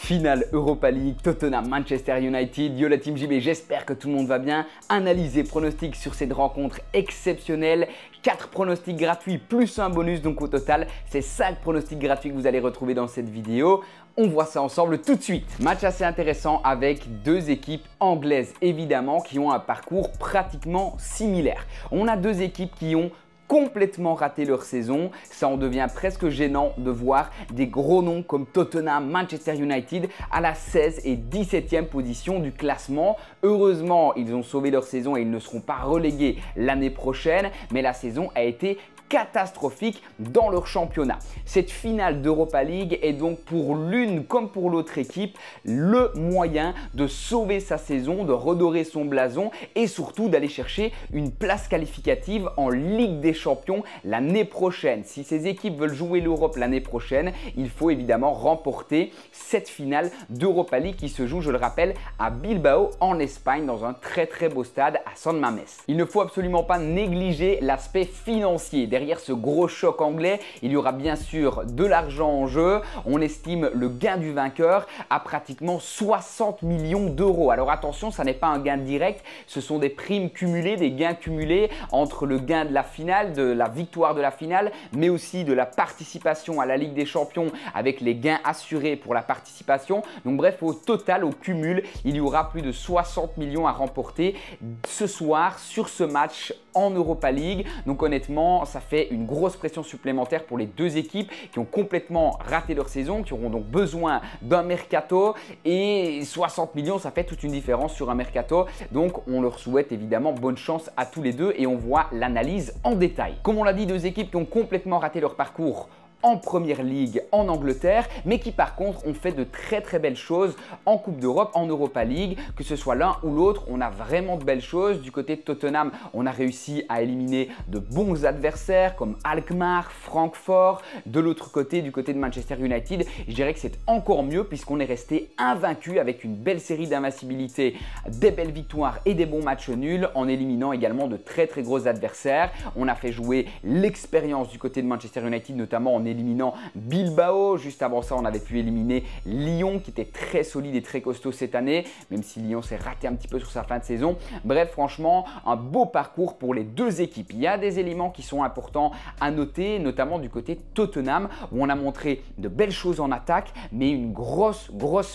Finale Europa League, Tottenham, Manchester United. Yo la team JB, j'espère que tout le monde va bien. Analyser, pronostics sur cette rencontre exceptionnelle. 4 pronostics gratuits plus un bonus, donc au total, c'est 5 pronostics gratuits que vous allez retrouver dans cette vidéo. On voit ça ensemble tout de suite. Match assez intéressant avec deux équipes anglaises évidemment qui ont un parcours pratiquement similaire. On a deux équipes qui ont complètement raté leur saison. Ça en devient presque gênant de voir des gros noms comme Tottenham, Manchester United à la 16 et 17e position du classement. Heureusement, ils ont sauvé leur saison et ils ne seront pas relégués l'année prochaine, mais la saison a été catastrophique dans leur championnat. Cette finale d'Europa League est donc pour l'une comme pour l'autre équipe le moyen de sauver sa saison, de redorer son blason et surtout d'aller chercher une place qualificative en Ligue des Champions l'année prochaine. Si ces équipes veulent jouer l'Europe l'année prochaine, il faut évidemment remporter cette finale d'Europa League qui se joue, je le rappelle, à Bilbao en Espagne dans un très beau stade à San Mamés. Il ne faut absolument pas négliger l'aspect financier. Derrière ce gros choc anglais, il y aura bien sûr de l'argent en jeu. On estime le gain du vainqueur à pratiquement 60 millions d'euros. Alors attention, ça n'est pas un gain direct, ce sont des primes cumulées, des gains cumulés entre le gain de la finale, de la victoire de la finale, mais aussi de la participation à la Ligue des Champions avec les gains assurés pour la participation. Donc bref, au total, au cumul, il y aura plus de 60 millions à remporter ce soir sur ce match en Europa League. Donc honnêtement, ça fait une grosse pression supplémentaire pour les deux équipes qui ont complètement raté leur saison, qui auront donc besoin d'un mercato et 60 millions, ça fait toute une différence sur un mercato. Donc on leur souhaite évidemment bonne chance à tous les deux et on voit l'analyse en détail. Comme on l'a dit, deux équipes qui ont complètement raté leur parcours en Première Ligue en Angleterre, mais qui par contre ont fait de très belles choses en Coupe d'Europe, en Europa League, que ce soit l'un ou l'autre, on a vraiment de belles choses. Du côté de Tottenham, on a réussi à éliminer de bons adversaires comme Alkmaar, Francfort. De l'autre côté, du côté de Manchester United, je dirais que c'est encore mieux puisqu'on est resté invaincu avec une belle série d'invincibilité, des belles victoires et des bons matchs nuls en éliminant également de très gros adversaires. On a fait jouer l'expérience du côté de Manchester United, notamment en éliminant Bilbao. Juste avant ça, on avait pu éliminer Lyon qui était très solide et très costaud cette année, même si Lyon s'est raté un petit peu sur sa fin de saison. Bref, franchement, un beau parcours pour les deux équipes. Il y a des éléments qui sont importants à noter, notamment du côté de Tottenham où on a montré de belles choses en attaque, mais une grosse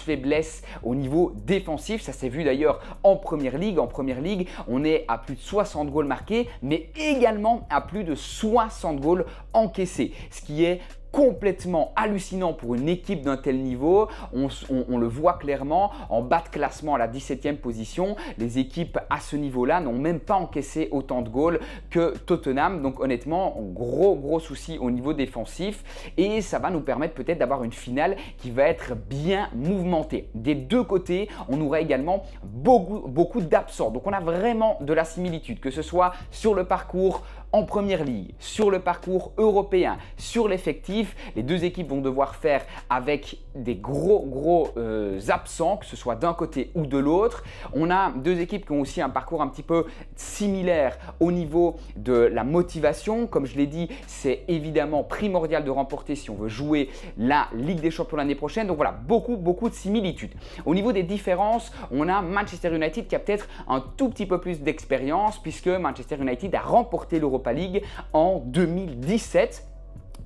faiblesse au niveau défensif. Ça s'est vu d'ailleurs en Première Ligue. En Première Ligue, on est à plus de 60 goals marqués, mais également à plus de 60 goals encaissés, ce qui est complètement hallucinant pour une équipe d'un tel niveau. On le voit clairement en bas de classement à la 17e position. Les équipes à ce niveau-là n'ont même pas encaissé autant de goals que Tottenham. Donc honnêtement, gros souci au niveau défensif et ça va nous permettre peut-être d'avoir une finale qui va être bien mouvementée. Des deux côtés, on aura également beaucoup d'absents. Donc on a vraiment de la similitude, que ce soit sur le parcours en Première Ligue, sur le parcours européen, sur l'effectif. Les deux équipes vont devoir faire avec des gros absents, que ce soit d'un côté ou de l'autre. On a deux équipes qui ont aussi un parcours un petit peu similaire au niveau de la motivation. Comme je l'ai dit, c'est évidemment primordial de remporter si on veut jouer la Ligue des Champions l'année prochaine. Donc voilà, beaucoup de similitudes. Au niveau des différences, on a Manchester United qui a peut-être un tout petit peu plus d'expérience puisque Manchester United a remporté l'Europa League en 2017.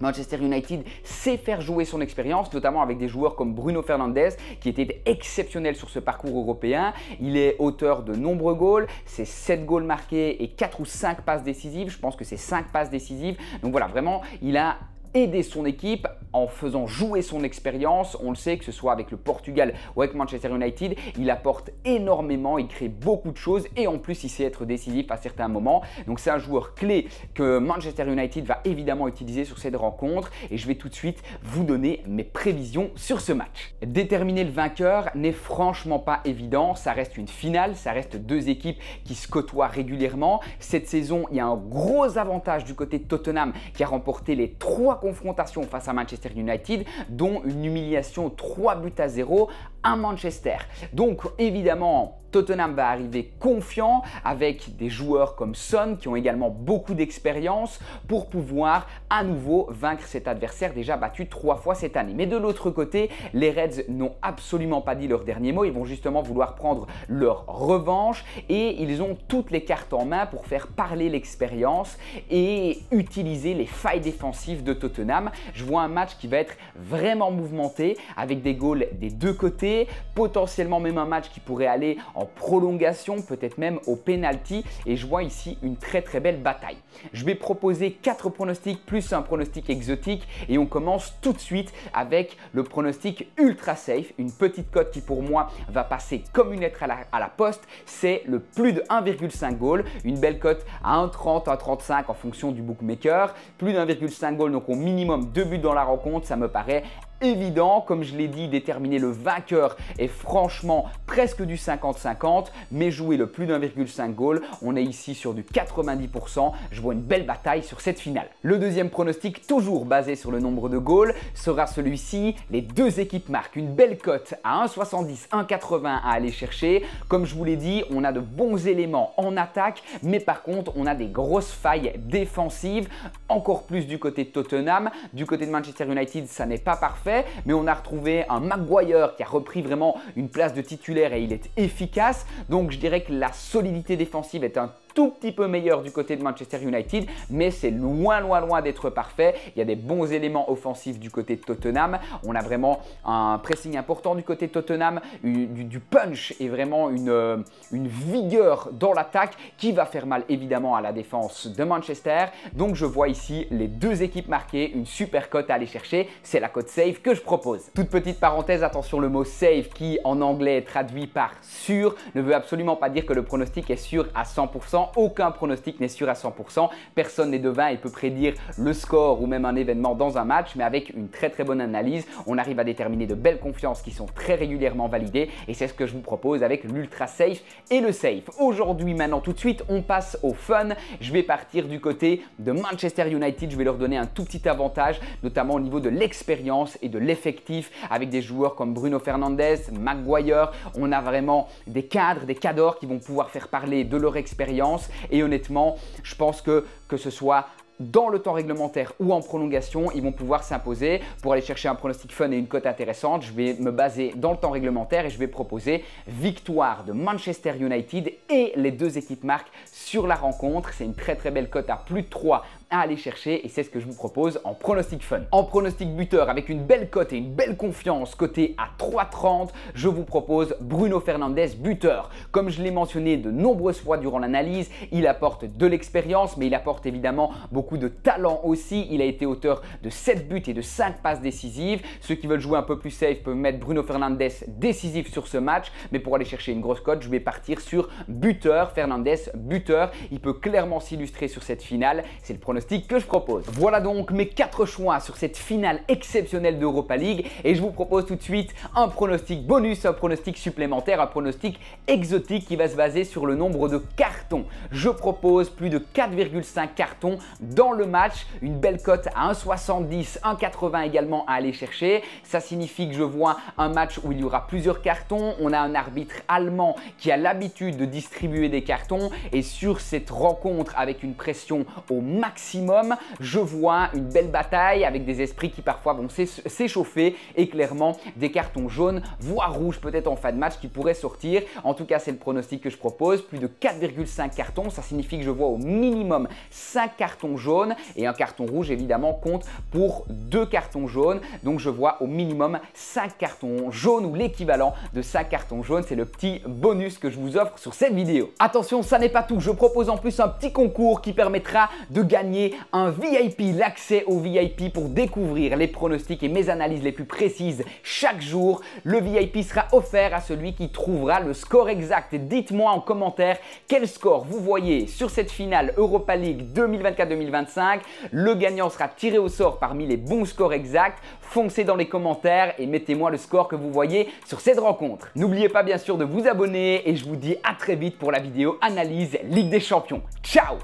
Manchester United sait faire jouer son expérience, notamment avec des joueurs comme Bruno Fernandes qui était exceptionnel sur ce parcours européen. Il est auteur de nombreux goals, c'est 7 goals marqués et 4 ou 5 passes décisives. Je pense que c'est 5 passes décisives. Donc voilà, vraiment, il a aider son équipe en faisant jouer son expérience. On le sait, que ce soit avec le Portugal ou avec Manchester United, il apporte énormément, il crée beaucoup de choses et en plus il sait être décisif à certains moments. Donc c'est un joueur clé que Manchester United va évidemment utiliser sur cette rencontre et je vais tout de suite vous donner mes prévisions sur ce match. Déterminer le vainqueur n'est franchement pas évident, ça reste une finale, ça reste deux équipes qui se côtoient régulièrement. Cette saison, il y a un gros avantage du côté de Tottenham qui a remporté les 3 confrontations face à Manchester United, dont une humiliation 3-0 à Manchester. Donc évidemment, Tottenham va arriver confiant avec des joueurs comme Son qui ont également beaucoup d'expérience pour pouvoir à nouveau vaincre cet adversaire déjà battu 3 fois cette année. Mais de l'autre côté, les Reds n'ont absolument pas dit leur dernier mot. Ils vont justement vouloir prendre leur revanche et ils ont toutes les cartes en main pour faire parler l'expérience et utiliser les failles défensives de Tottenham. Je vois un match qui va être vraiment mouvementé avec des goals des deux côtés, potentiellement même un match qui pourrait aller en prolongation, peut-être même au penalty, et je vois ici une très belle bataille. Je vais proposer 4 pronostics plus un pronostic exotique et on commence tout de suite avec le pronostic ultra safe, une petite cote qui pour moi va passer comme une lettre à la poste, c'est le plus de 1,5 goal, une belle cote à 1,30, 1,35 en fonction du bookmaker, plus de 1,5 goal, donc au minimum 2 buts dans la rencontre, ça me paraît évident. Comme je l'ai dit, déterminer le vainqueur est franchement presque du 50-50, mais jouer le plus d'1,5 goal, on est ici sur du 90%. Je vois une belle bataille sur cette finale. Le deuxième pronostic, toujours basé sur le nombre de goals, sera celui-ci. Les deux équipes marquent une belle cote à 1,70, 1,80 à aller chercher. Comme je vous l'ai dit, on a de bons éléments en attaque, mais par contre, on a des grosses failles défensives, encore plus du côté de Tottenham. Du côté de Manchester United, ça n'est pas parfait, mais on a retrouvé un Maguire qui a repris vraiment une place de titulaire et il est efficace. Donc je dirais que la solidité défensive est un tout petit peu meilleur du côté de Manchester United, mais c'est loin d'être parfait. Il y a des bons éléments offensifs du côté de Tottenham. On a vraiment un pressing important du côté de Tottenham, du punch et vraiment une vigueur dans l'attaque qui va faire mal évidemment à la défense de Manchester. Donc je vois ici les deux équipes marquées, une super cote à aller chercher. C'est la cote safe que je propose. Toute petite parenthèse, attention, le mot safe qui en anglais est traduit par sûr ne veut absolument pas dire que le pronostic est sûr à 100%. Aucun pronostic n'est sûr à 100%. Personne n'est devin et peut prédire le score ou même un événement dans un match, mais avec une très bonne analyse, on arrive à déterminer de belles confiances qui sont très régulièrement validées et c'est ce que je vous propose avec l'ultra safe et le safe. Aujourd'hui, maintenant, tout de suite, on passe au fun. Je vais partir du côté de Manchester United. Je vais leur donner un tout petit avantage, notamment au niveau de l'expérience et de l'effectif avec des joueurs comme Bruno Fernandes, Maguire. On a vraiment des cadres, des cadors qui vont pouvoir faire parler de leur expérience. Et honnêtement, je pense que ce soit dans le temps réglementaire ou en prolongation, ils vont pouvoir s'imposer. Pour aller chercher un pronostic fun et une cote intéressante, je vais me baser dans le temps réglementaire et je vais proposer victoire de Manchester United et les deux équipes marquent sur la rencontre. C'est une très belle cote à plus de 3 à aller chercher et c'est ce que je vous propose en pronostic fun. En pronostic buteur avec une belle cote et une belle confiance coté à 3,30, je vous propose Bruno Fernandes buteur. Comme je l'ai mentionné de nombreuses fois durant l'analyse, il apporte de l'expérience mais il apporte évidemment beaucoup de talent aussi. Il a été auteur de 7 buts et de 5 passes décisives. Ceux qui veulent jouer un peu plus safe peuvent mettre Bruno Fernandes décisif sur ce match, mais pour aller chercher une grosse cote, je vais partir sur buteur, Fernandes buteur. Il peut clairement s'illustrer sur cette finale. C'est le pronostic que je propose. Voilà donc mes 4 choix sur cette finale exceptionnelle d'Europa League et je vous propose tout de suite un pronostic bonus, un pronostic supplémentaire, un pronostic exotique qui va se baser sur le nombre de cartons. Je propose plus de 4,5 cartons dans le match, une belle cote à 1,70, 1,80 également à aller chercher. Ça signifie que je vois un match où il y aura plusieurs cartons. On a un arbitre allemand qui a l'habitude de distribuer des cartons et sur cette rencontre avec une pression au maximum, je vois une belle bataille avec des esprits qui parfois vont s'échauffer et clairement des cartons jaunes, voire rouges peut-être en fin de match qui pourraient sortir. En tout cas, c'est le pronostic que je propose. Plus de 4,5 cartons, ça signifie que je vois au minimum 5 cartons jaunes et un carton rouge évidemment compte pour 2 cartons jaunes. Donc je vois au minimum 5 cartons jaunes ou l'équivalent de 5 cartons jaunes. C'est le petit bonus que je vous offre sur cette vidéo. Attention, ça n'est pas tout. Je propose en plus un petit concours qui permettra de gagner un VIP, l'accès au VIP pour découvrir les pronostics et mes analyses les plus précises chaque jour. Le VIP sera offert à celui qui trouvera le score exact. Dites-moi en commentaire quel score vous voyez sur cette finale Europa League 2024-2025. Le gagnant sera tiré au sort parmi les bons scores exacts. Foncez dans les commentaires et mettez-moi le score que vous voyez sur cette rencontre. N'oubliez pas bien sûr de vous abonner et je vous dis à très vite pour la vidéo analyse Ligue des Champions. Ciao!